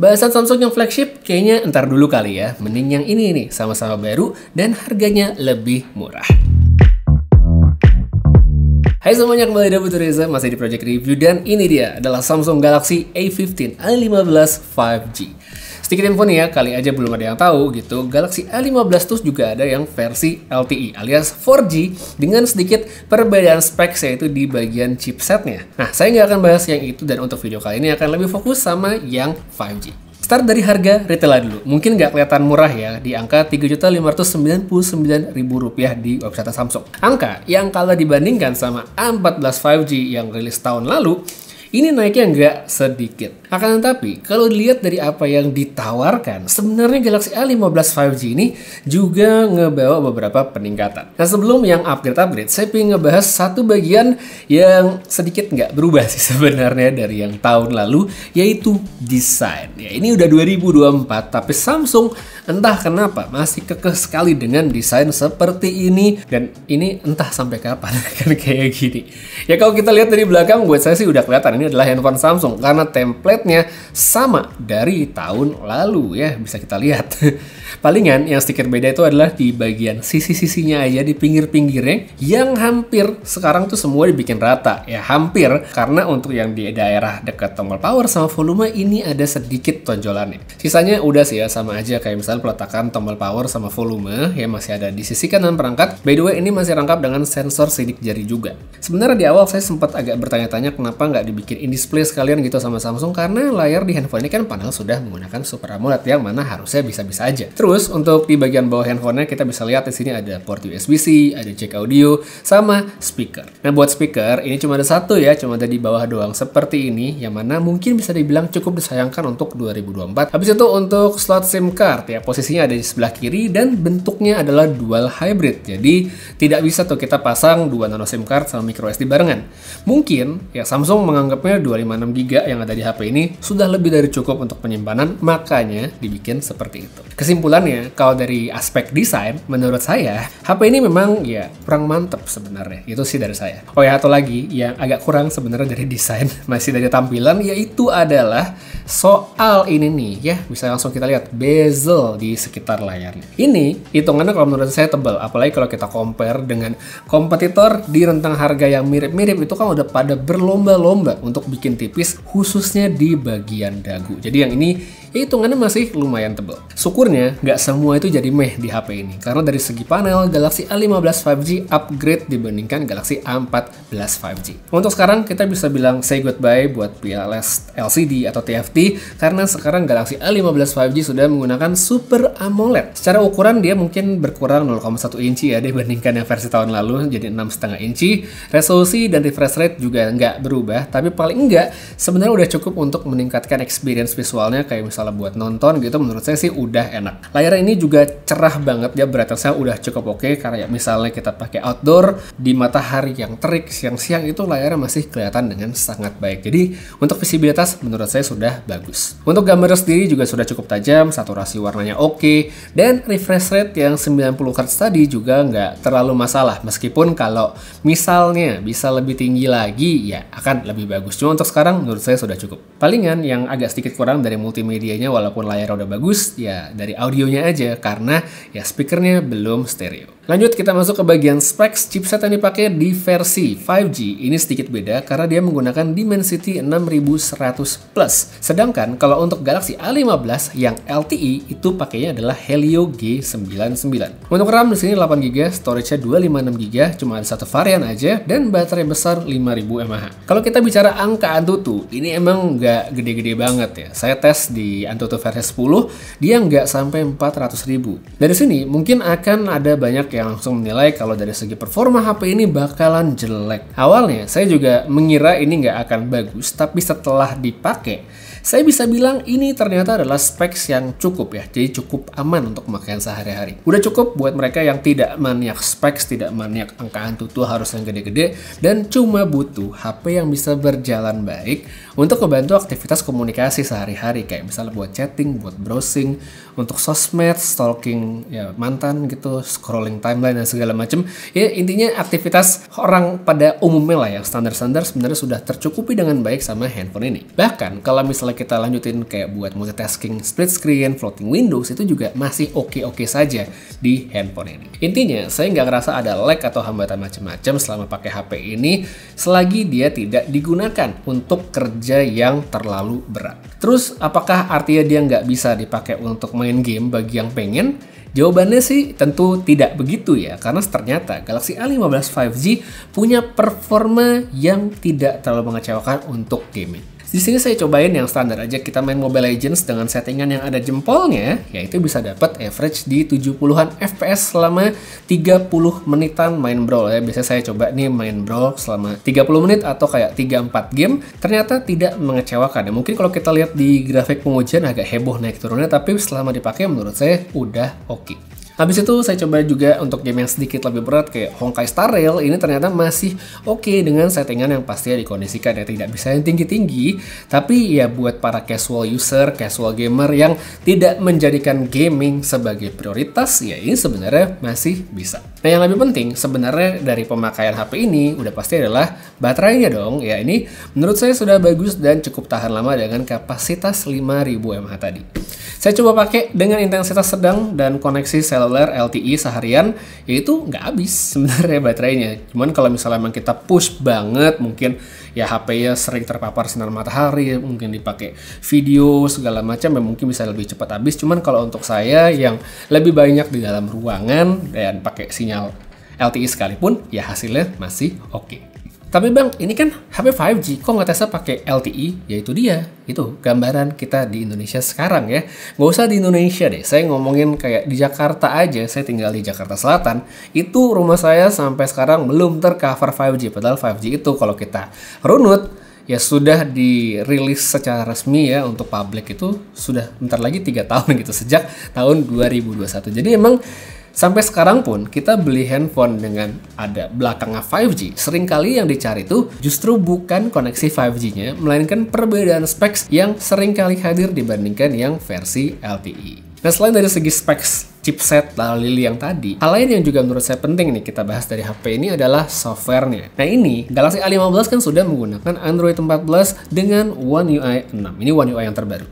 Bahasan Samsung yang flagship kayaknya entar dulu kali ya. Mending yang ini nih, sama-sama baru dan harganya lebih murah. Hai semuanya, kembali di Putu Reza, masih di Project Review, dan ini dia adalah Samsung Galaxy A15 A15 5G. Sedikit info nih ya, kali aja belum ada yang tahu gitu, Galaxy A15 tuh juga ada yang versi LTE alias 4G dengan sedikit perbedaan spek, yaitu di bagian chipsetnya. Nah, saya nggak akan bahas yang itu, dan untuk video kali ini akan lebih fokus sama yang 5G. Start dari harga retail dulu. Mungkin nggak kelihatan murah ya, di angka Rp3.599.000 di website Samsung. Angka yang kalau dibandingkan sama A14 5G yang rilis tahun lalu, ini naiknya nggak sedikit. Akan tetapi, kalau dilihat dari apa yang ditawarkan, sebenarnya Galaxy A15 5G ini juga ngebawa beberapa peningkatan. Nah, sebelum yang upgrade, saya pengen ngebahas satu bagian yang sedikit nggak berubah sih sebenarnya dari yang tahun lalu, yaitu desain. Ya, ini udah 2024, tapi Samsung entah kenapa masih kekeh sekali dengan desain seperti ini, dan ini entah sampai kapan kan kayak gini. Ya, kalau kita lihat dari belakang, buat saya sih udah kelihatan ini adalah handphone Samsung karena template-nya sama dari tahun lalu ya, bisa kita lihat. Palingan yang sedikit beda itu adalah di bagian sisi-sisinya aja, di pinggir-pinggirnya yang hampir sekarang tuh semua dibikin rata. Ya hampir, karena untuk yang di daerah dekat tombol power sama volume ini ada sedikit tonjolannya. Sisanya udah sih ya, sama aja kayak misalnya peletakan tombol power sama volume yang masih ada di sisi kanan perangkat. By the way, ini masih rangkap dengan sensor sidik jari juga. Sebenarnya di awal saya sempat agak bertanya-tanya kenapa nggak dibikin in-display sekalian gitu sama Samsung, karena layar di handphone ini kan panel sudah menggunakan Super AMOLED yang mana harusnya bisa-bisa aja. Terus untuk di bagian bawah handphonenya kita bisa lihat di sini ada port USB-C, ada jack audio, sama speaker. Nah, buat speaker ini cuma ada satu ya, cuma ada di bawah doang seperti ini, yang mana mungkin bisa dibilang cukup disayangkan untuk 2024. Habis itu untuk slot SIM card ya, posisinya ada di sebelah kiri dan bentuknya adalah dual hybrid. Jadi tidak bisa tuh kita pasang 2 nano SIM card sama micro SD barengan. Mungkin ya Samsung menganggapnya 256GB yang ada di HP ini sudah lebih dari cukup untuk penyimpanan, makanya dibikin seperti itu. Kesimpulannya, kalau dari aspek desain, menurut saya, HP ini memang ya kurang mantep sebenarnya. Itu sih dari saya. Oh ya, atau lagi yang agak kurang sebenarnya dari desain, masih dari tampilan, yaitu adalah soal ini nih ya, bisa langsung kita lihat bezel di sekitar layarnya. Ini hitungannya kalau menurut saya tebal, apalagi kalau kita compare dengan kompetitor di rentang harga yang mirip-mirip, itu kan udah pada berlomba-lomba untuk bikin tipis, khususnya di bagian dagu. Jadi yang ini ya hitungannya masih lumayan tebal. Syukurnya nggak semua itu jadi meh di HP ini, karena dari segi panel Galaxy A15 5G upgrade dibandingkan Galaxy A14 5G. Untuk sekarang kita bisa bilang say goodbye buat PLS LCD atau TFT, karena sekarang Galaxy A15 5G sudah menggunakan Super AMOLED. Secara ukuran dia mungkin berkurang 0,1 inci ya dibandingkan yang versi tahun lalu, jadi 6,5 inci. Resolusi dan refresh rate juga nggak berubah, tapi paling enggak sebenarnya udah cukup untuk meningkatkan experience visualnya, kayak misalnya buat nonton gitu, menurut saya sih udah enak. Layar ini juga cerah banget ya, brightness-nya udah cukup oke, karena ya misalnya kita pakai outdoor di matahari yang terik siang-siang itu layarnya masih kelihatan dengan sangat baik. Jadi untuk visibilitas menurut saya sudah bagus. Untuk gambar sendiri juga sudah cukup tajam, saturasi warnanya oke, dan refresh rate yang 90Hz tadi juga nggak terlalu masalah, meskipun kalau misalnya bisa lebih tinggi lagi ya akan lebih bagus. Cuma untuk sekarang menurut saya sudah cukup. Palingan yang agak sedikit kurang dari multimedianya, walaupun layar udah bagus ya dari audionya aja, karena ya speakernya belum stereo. Lanjut kita masuk ke bagian specs. Chipset yang dipakai di versi 5G ini sedikit beda karena dia menggunakan Dimensity 6100 Plus. Sedangkan kalau untuk Galaxy A15 yang LTE itu pakainya adalah Helio G99. Untuk RAM di sini 8GB, storage-nya 256GB, cuma ada satu varian aja, dan baterai besar 5000 mAh. Kalau kita bicara angka Antutu, ini emang nggak gede-gede banget ya. Saya tes di Antutu versi 10, dia nggak sampai 400.000. Dari sini mungkin akan ada banyak yang langsung menilai kalau dari segi performa HP ini bakalan jelek. Awalnya saya juga mengira ini nggak akan bagus, tapi setelah dipakai, saya bisa bilang ini ternyata adalah specs yang cukup ya, jadi cukup aman untuk pemakaian sehari-hari. Udah cukup buat mereka yang tidak maniak specs, tidak maniak angka Antutu harus yang gede-gede, dan cuma butuh HP yang bisa berjalan baik untuk membantu aktivitas komunikasi sehari-hari, kayak misalnya buat chatting, buat browsing, untuk sosmed, stalking ya mantan gitu, scrolling timeline dan segala macam. Ya intinya aktivitas orang pada umumnya lah yang standar-standar sebenarnya sudah tercukupi dengan baik sama handphone ini. Bahkan kalau misalnya misalnya kita lanjutin kayak buat multitasking, split screen, floating windows, itu juga masih oke-oke saja di handphone ini. Intinya, saya nggak ngerasa ada lag atau hambatan macam-macam selama pakai HP ini, selagi dia tidak digunakan untuk kerja yang terlalu berat. Terus, apakah artinya dia nggak bisa dipakai untuk main game bagi yang pengen? Jawabannya sih tentu tidak begitu ya, karena ternyata Galaxy A15 5G punya performa yang tidak terlalu mengecewakan untuk gaming. Di sini saya cobain yang standar aja, kita main Mobile Legends dengan settingan yang ada jempolnya, yaitu bisa dapat average di 70-an FPS selama 30 menitan main brawl ya. Biasanya saya coba nih main brawl selama 30 menit atau kayak 3-4 game, ternyata tidak mengecewakan ya. Mungkin kalau kita lihat di grafik pengujian agak heboh naik turunnya, tapi selama dipakai menurut saya udah oke. Habis itu saya coba juga untuk game yang sedikit lebih berat kayak Honkai Star Rail, ini ternyata masih oke dengan settingan yang pastinya dikondisikan ya, tidak bisa yang tinggi-tinggi, tapi ya buat para casual user, casual gamer yang tidak menjadikan gaming sebagai prioritas, ya ini sebenarnya masih bisa. Nah yang lebih penting sebenarnya dari pemakaian HP ini udah pasti adalah baterainya dong, ya ini menurut saya sudah bagus dan cukup tahan lama dengan kapasitas 5000 mAh tadi. Saya coba pakai dengan intensitas sedang dan koneksi seluler LTE seharian, yaitu nggak habis sebenarnya baterainya. Cuman kalau misalnya memang kita push banget, mungkin ya HP-nya sering terpapar sinar matahari, mungkin dipakai video segala macam, ya mungkin bisa lebih cepat habis. Cuman kalau untuk saya yang lebih banyak di dalam ruangan dan pakai sinyal LTE sekalipun, ya hasilnya masih oke. Tapi bang, ini kan HP 5G, kok nggak tesnya pakai LTE? Ya itu dia, itu gambaran kita di Indonesia sekarang ya. Nggak usah di Indonesia deh, saya ngomongin kayak di Jakarta aja, saya tinggal di Jakarta Selatan. Itu rumah saya sampai sekarang belum tercover 5G, padahal 5G itu kalau kita runut, ya sudah dirilis secara resmi ya untuk publik itu sudah bentar lagi 3 tahun gitu, sejak tahun 2021. Jadi emang sampai sekarang pun kita beli handphone dengan ada belakangnya 5G, seringkali yang dicari tuh justru bukan koneksi 5G-nya, melainkan perbedaan specs yang seringkali hadir dibandingkan yang versi LTE. Nah selain dari segi specs chipset lalili yang tadi, hal lain yang juga menurut saya penting nih kita bahas dari HP ini adalah softwarenya. Nah ini, Galaxy A15 kan sudah menggunakan Android 14 dengan One UI 6. Ini One UI yang terbaru.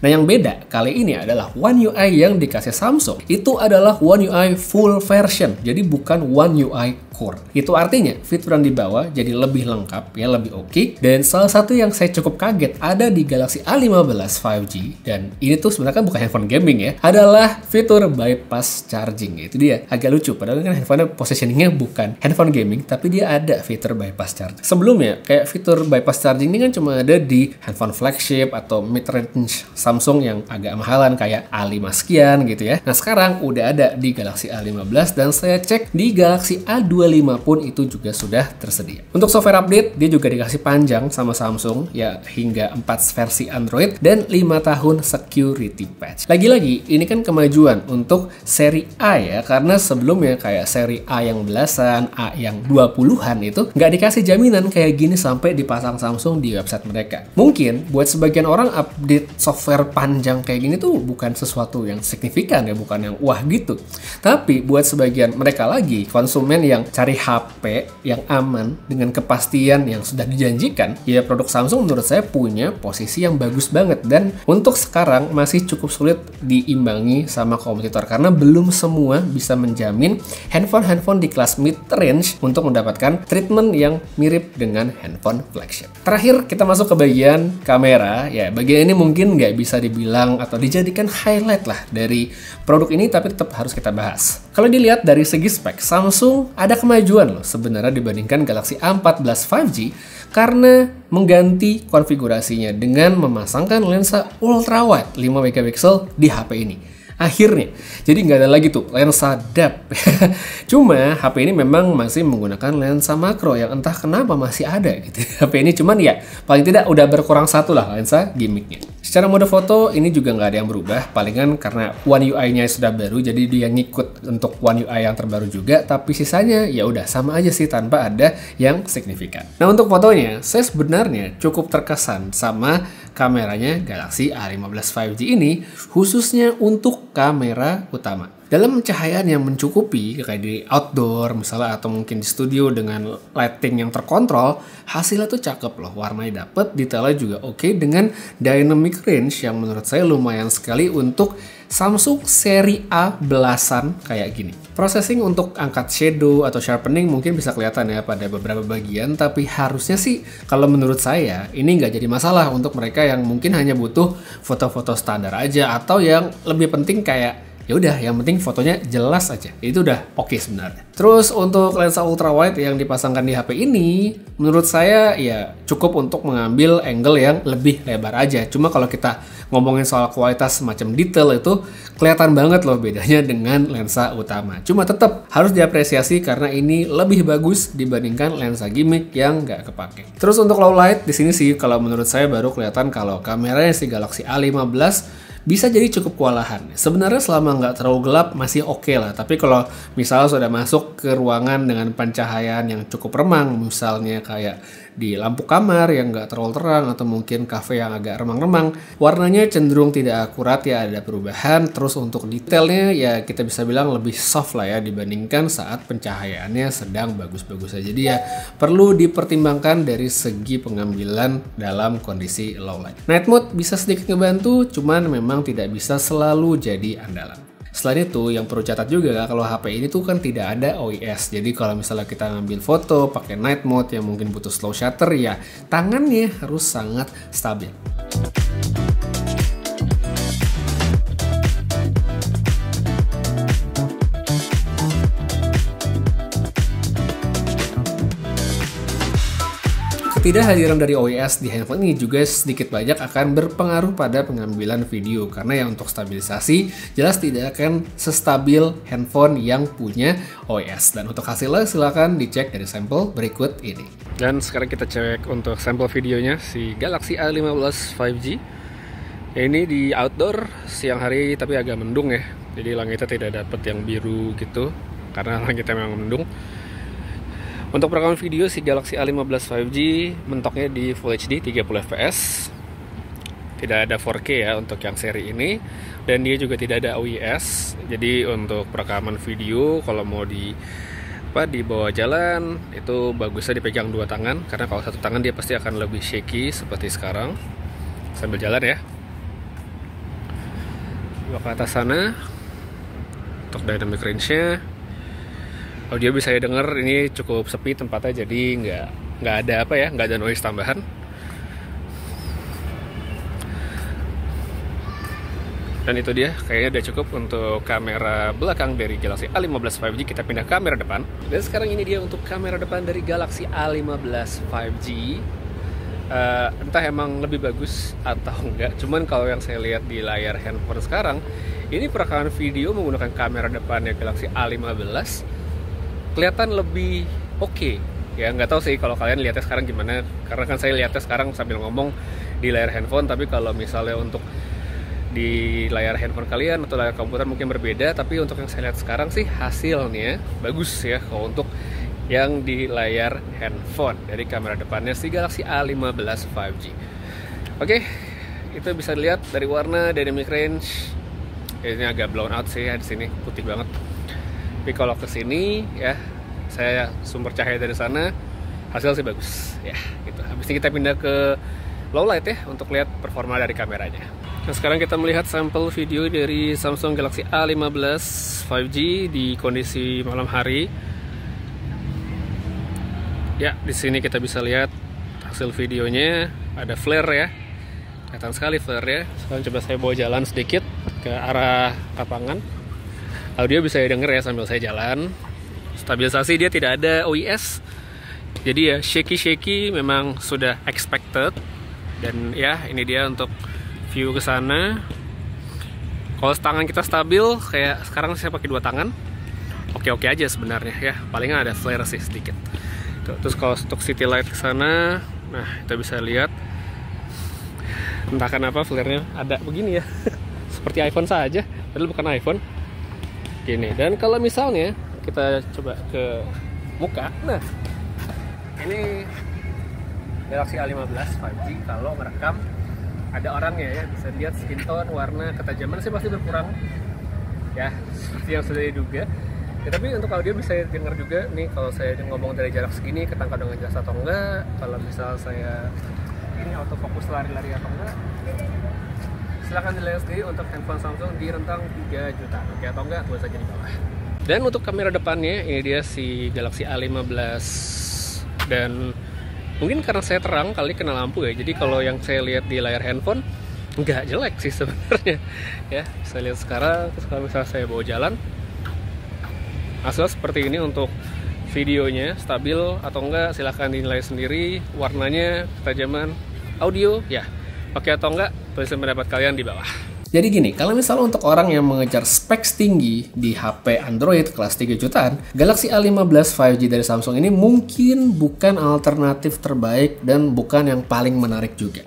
Nah yang beda kali ini adalah One UI yang dikasih Samsung itu adalah One UI full version, jadi bukan One UI Core. Itu artinya fitur yang dibawa jadi lebih lengkap ya, lebih oke. Dan salah satu yang saya cukup kaget ada di Galaxy A15 5G, dan ini tuh sebenarnya kan bukan handphone gaming ya, adalah fitur bypass charging. Itu dia, agak lucu padahal kan handphone positioningnya bukan handphone gaming, tapi dia ada fitur bypass charging. Sebelumnya kayak fitur bypass charging ini kan cuma ada di handphone flagship atau mid-range Samsung yang agak mahalan kayak A5 sekian gitu ya. Nah sekarang udah ada di Galaxy A15 dan saya cek di Galaxy A25 pun itu juga sudah tersedia. Untuk software update dia juga dikasih panjang sama Samsung ya, hingga 4 versi Android dan 5 tahun security patch. Lagi-lagi ini kan kemajuan untuk seri A ya, karena sebelumnya kayak seri A yang belasan, A yang 20-an itu nggak dikasih jaminan kayak gini sampai dipasang Samsung di website mereka. Mungkin buat sebagian orang update software panjang kayak gini tuh bukan sesuatu yang signifikan ya, bukan yang wah gitu. Tapi buat sebagian mereka lagi, konsumen yang cari HP yang aman dengan kepastian yang sudah dijanjikan, ya produk Samsung menurut saya punya posisi yang bagus banget. Dan untuk sekarang masih cukup sulit diimbangi sama kompetitor karena belum semua bisa menjamin handphone-handphone di kelas mid-range untuk mendapatkan treatment yang mirip dengan handphone flagship. Terakhir kita masuk ke bagian kamera. Ya bagian ini mungkin nggak bisa dibilang atau dijadikan highlight lah dari produk ini, tapi tetap harus kita bahas. Kalau dilihat dari segi spek, Samsung ada kemajuan loh sebenarnya dibandingkan Galaxy A14 5G karena mengganti konfigurasinya dengan memasangkan lensa ultrawide 5 megapiksel di HP ini. Akhirnya, jadi nggak ada lagi tuh lensa depth. Cuma HP ini memang masih menggunakan lensa makro yang entah kenapa masih ada gitu. HP ini cuman ya paling tidak udah berkurang satu lah lensa gimmicknya. Secara mode foto ini juga nggak ada yang berubah, palingan karena One UI-nya sudah baru jadi dia ngikut untuk One UI yang terbaru juga, tapi sisanya ya udah sama aja sih tanpa ada yang signifikan. Nah untuk fotonya, saya sebenarnya cukup terkesan sama kameranya Galaxy A15 5G ini, khususnya untuk kamera utama. dalam pencahayaan yang mencukupi kayak di outdoor misalnya atau mungkin di studio dengan lighting yang terkontrol, hasilnya tuh cakep loh, warnanya dapet, detailnya juga oke dengan dynamic range yang menurut saya lumayan sekali untuk Samsung seri A belasan kayak gini. Processing untuk angkat shadow atau sharpening mungkin bisa kelihatan ya pada beberapa bagian, tapi harusnya sih kalau menurut saya ini nggak jadi masalah untuk mereka yang mungkin hanya butuh foto-foto standar aja atau yang lebih penting kayak ya udah yang penting fotonya jelas aja, itu udah oke sebenarnya. Terus untuk lensa ultrawide yang dipasangkan di HP ini menurut saya ya cukup untuk mengambil angle yang lebih lebar aja. Cuma kalau kita ngomongin soal kualitas semacam detail itu kelihatan banget loh bedanya dengan lensa utama. Cuma tetap harus diapresiasi karena ini lebih bagus dibandingkan lensa gimmick yang nggak kepake. Terus untuk low light di sini sih kalau menurut saya baru kelihatan kalau kameranya si Galaxy A15 bisa jadi cukup kewalahan. Sebenarnya selama nggak terlalu gelap masih oke lah. Tapi kalau misalnya sudah masuk ke ruangan dengan pencahayaan yang cukup remang, misalnya kayak di lampu kamar yang nggak terlalu terang atau mungkin kafe yang agak remang-remang, warnanya cenderung tidak akurat ya, ada perubahan. Terus untuk detailnya ya kita bisa bilang lebih soft lah ya dibandingkan saat pencahayaannya sedang bagus-bagus aja. Jadi ya perlu dipertimbangkan dari segi pengambilan dalam kondisi low light. Night mode bisa sedikit ngebantu, cuman memang tidak bisa selalu jadi andalan. Selain itu, yang perlu catat juga kalau HP ini tuh kan tidak ada OIS. Jadi kalau misalnya kita ngambil foto pakai night mode yang mungkin butuh slow shutter ya, tangannya harus sangat stabil. Ketidakhadiran dari OIS di handphone ini juga sedikit banyak akan berpengaruh pada pengambilan video karena yang untuk stabilisasi jelas tidak akan sestabil handphone yang punya OIS. Dan untuk hasilnya silahkan dicek dari sampel berikut ini. Dan sekarang kita cek untuk sampel videonya si Galaxy A15 5G. Ini di outdoor siang hari tapi agak mendung ya. Jadi langitnya tidak dapat yang biru gitu karena langitnya memang mendung. Untuk perekaman video si Galaxy A15 5G mentoknya di Full HD 30 fps. Tidak ada 4K ya untuk yang seri ini. Dan dia juga tidak ada OIS. Jadi untuk perekaman video kalau mau dibawa jalan itu bagusnya dipegang dua tangan. Karena kalau satu tangan dia pasti akan lebih shaky seperti sekarang. Sambil jalan ya. Bawa ke atas sana. Untuk dynamic range-nya. Audio bisa ya denger, ini cukup sepi tempatnya jadi nggak ada noise tambahan. Dan itu dia, kayaknya udah cukup untuk kamera belakang dari Galaxy A15 5G. Kita pindah kamera depan. Dan sekarang ini dia untuk kamera depan dari Galaxy A15 5G. Entah emang lebih bagus atau enggak, cuman kalau yang saya lihat di layar handphone sekarang, ini perekaman video menggunakan kamera depannya Galaxy A15 kelihatan lebih oke. Ya nggak tahu sih kalau kalian lihatnya sekarang gimana, karena kan saya lihatnya sekarang sambil ngomong di layar handphone. Tapi kalau misalnya untuk di layar handphone kalian atau layar komputer mungkin berbeda, tapi untuk yang saya lihat sekarang sih hasilnya bagus ya kalau untuk yang di layar handphone dari kamera depannya si Galaxy A15 5G. Oke, itu bisa dilihat dari warna, dynamic range. Ini agak blown out sih ya, di sini putih banget. Tapi kalau ke sini ya, saya sumber cahaya dari sana, hasil sih bagus ya gitu. Habis ini kita pindah ke low light ya untuk lihat performa dari kameranya. Nah, sekarang kita melihat sampel video dari Samsung Galaxy A15 5G di kondisi malam hari. Ya, di sini kita bisa lihat hasil videonya, ada flare ya. Kelihatan sekali flare ya. Sekarang coba saya bawa jalan sedikit ke arah lapangan. Audio bisa denger ya sambil saya jalan. Stabilisasi dia tidak ada OIS. Jadi ya shaky memang sudah expected. Dan ya ini dia untuk view ke sana. Kalau tangan kita stabil kayak sekarang saya pakai dua tangan, oke aja sebenarnya ya. Palingan ada flare sih sedikit. Terus kalau untuk city light ke sana, nah kita bisa lihat entah kenapa flare-nya ada begini ya. Seperti iPhone saja, padahal bukan iPhone. Gini, dan kalau misalnya kita coba ke muka, nah ini Galaxy A15 5G kalau merekam ada orangnya ya, bisa lihat skin tone, warna, ketajaman sih pasti berkurang. ya seperti yang sudah diduga. Ya, tapi untuk audio bisa dengar juga nih kalau saya ngomong dari jarak segini ketangkap dengan jelas atau enggak. Kalau misal saya ini autofocus lari-lari atau enggak. Silahkan dilihat sendiri untuk handphone Samsung di rentang 3 juta. Oke atau enggak, tulis aja di bawah. Dan untuk kamera depannya ini dia si Galaxy A15, dan mungkin karena saya terang kali kena lampu ya. Jadi kalau yang saya lihat di layar handphone nggak jelek sih sebenarnya. Ya, saya lihat sekarang. Terus kalau misalnya saya bawa jalan, hasil seperti ini. Untuk videonya stabil atau enggak silahkan dinilai sendiri. Warnanya, ketajaman, audio ya pakai atau enggak, tulisan pendapat kalian di bawah. Jadi gini, kalau misalnya untuk orang yang mengejar specs tinggi di HP Android kelas 3 jutaan, Galaxy A15 5G dari Samsung ini mungkin bukan alternatif terbaik dan bukan yang paling menarik juga.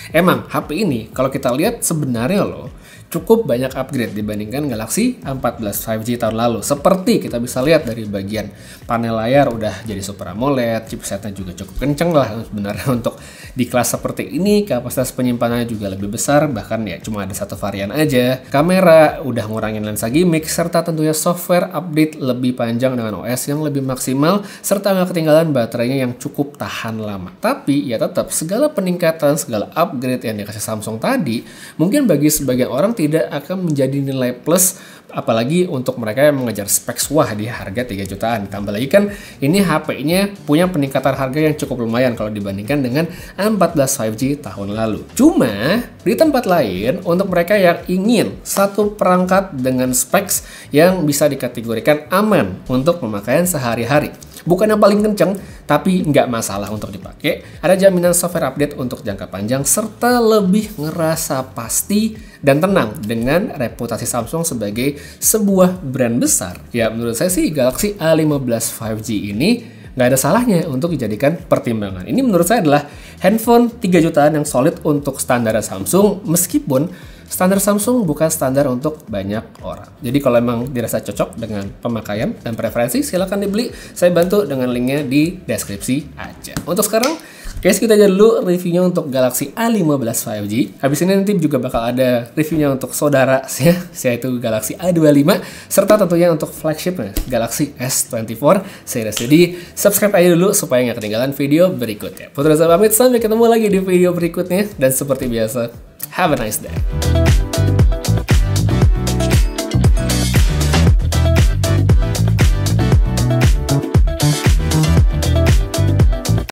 Emang HP ini kalau kita lihat sebenarnya loh cukup banyak upgrade dibandingkan Galaxy A14 5G tahun lalu. Seperti kita bisa lihat dari bagian panel layar udah jadi Super AMOLED, chipsetnya juga cukup kenceng lah sebenarnya untuk di kelas seperti ini. Kapasitas penyimpanannya juga lebih besar, bahkan ya cuma ada satu varian aja. Kamera udah ngurangin lensa gimmick, serta tentunya software update lebih panjang dengan OS yang lebih maksimal, serta nggak ketinggalan baterainya yang cukup tahan lama. Tapi ya tetap segala peningkatan, segala upgrade yang dikasih Samsung tadi, mungkin bagi sebagian orang tidak akan menjadi nilai plus, apalagi untuk mereka yang mengejar specs wah di harga 3 jutaan. Tambah lagi kan ini HP-nya punya peningkatan harga yang cukup lumayan kalau dibandingkan dengan A14 5G tahun lalu. Cuma di tempat lain untuk mereka yang ingin satu perangkat dengan specs yang bisa dikategorikan aman untuk pemakaian sehari-hari, bukan yang paling kenceng, tapi nggak masalah untuk dipakai. Ada jaminan software update untuk jangka panjang, serta lebih ngerasa pasti dan tenang dengan reputasi Samsung sebagai sebuah brand besar. Ya menurut saya sih Galaxy A15 5G ini nggak ada salahnya untuk dijadikan pertimbangan. Ini menurut saya adalah handphone 3 jutaan yang solid untuk standar Samsung, meskipun standar Samsung bukan standar untuk banyak orang. Jadi kalau emang dirasa cocok dengan pemakaian dan preferensi, silahkan dibeli. Saya bantu dengan linknya di deskripsi aja. Untuk sekarang, guys, kita aja dulu reviewnya untuk Galaxy A15 5G. Habis ini nanti juga bakal ada reviewnya untuk saudara ya, yaitu Galaxy A25, serta tentunya untuk flagshipnya Galaxy S24 series. Jadi subscribe aja dulu supaya nggak ketinggalan video berikutnya. Putra pamit, sampai ketemu lagi di video berikutnya. Dan seperti biasa, have a nice day.